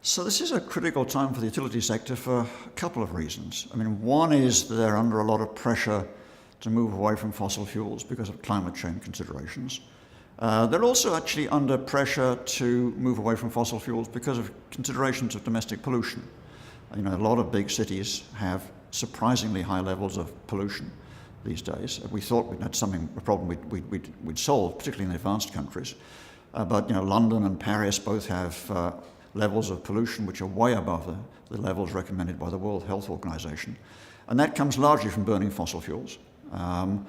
So this is a critical time for the utility sector for a couple of reasons. I mean, one is that they're under a lot of pressure to move away from fossil fuels because of climate change considerations. They're also actually under pressure to move away from fossil fuels because of considerations of domestic pollution. You know, a lot of big cities have surprisingly high levels of pollution these days. We thought we'd had a problem we'd solve, particularly in the advanced countries. But you know, London and Paris both have levels of pollution which are way above the levels recommended by the World Health Organization. And that comes largely from burning fossil fuels. And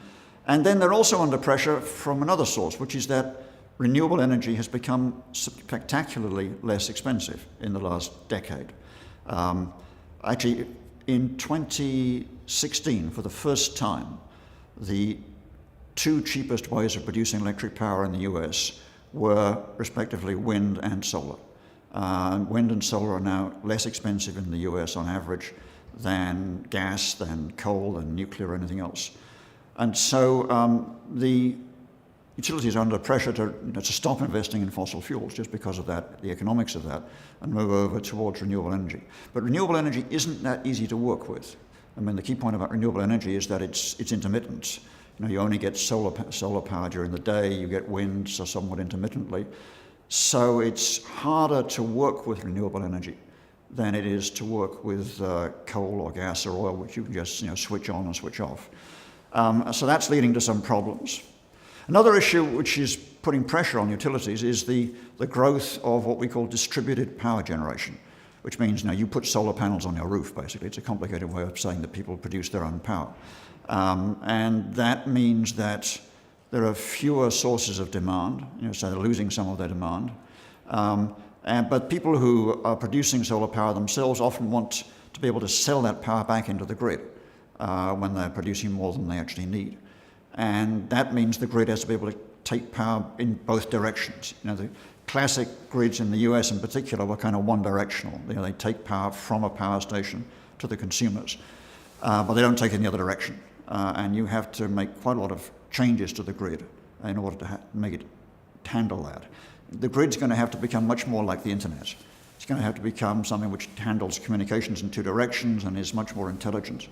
then they're also under pressure from another source, which is that renewable energy has become spectacularly less expensive in the last decade. Actually, in 2016, for the first time, the two cheapest ways of producing electric power in the US were respectively wind and solar. Wind and solar are now less expensive in the US on average than gas, than coal, than nuclear, or anything else. And so the utilities are under pressure to stop investing in fossil fuels just because of that, the economics of that, and move over towards renewable energy. But renewable energy isn't that easy to work with. I mean, the key point about renewable energy is that it's intermittent. You know, you only get solar power during the day, you get wind, so somewhat intermittently. So it's harder to work with renewable energy than it is to work with coal or gas or oil, which you can just switch on and switch off. So that's leading to some problems. Another issue which is putting pressure on utilities is the growth of what we call distributed power generation, which means you put solar panels on your roof, basically. It's a complicated way of saying that people produce their own power. And that means that there are fewer sources of demand, so they're losing some of their demand. But people who are producing solar power themselves often want to be able to sell that power back into the grid when they're producing more than they actually need. And that means the grid has to be able to take power in both directions. The classic grids in the US in particular were kind of one-directional. They take power from a power station to the consumers, but they don't take it in the other direction. And you have to make quite a lot of changes to the grid in order to make it handle that. The grid's going to have to become much more like the internet. It's going to have to become something which handles communications in two directions and is much more intelligent.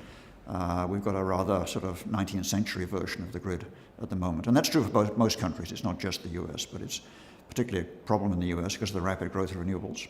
We've got a rather sort of 19th century version of the grid at the moment. And that's true for most countries. It's not just the US, but it's particularly a problem in the US because of the rapid growth of renewables.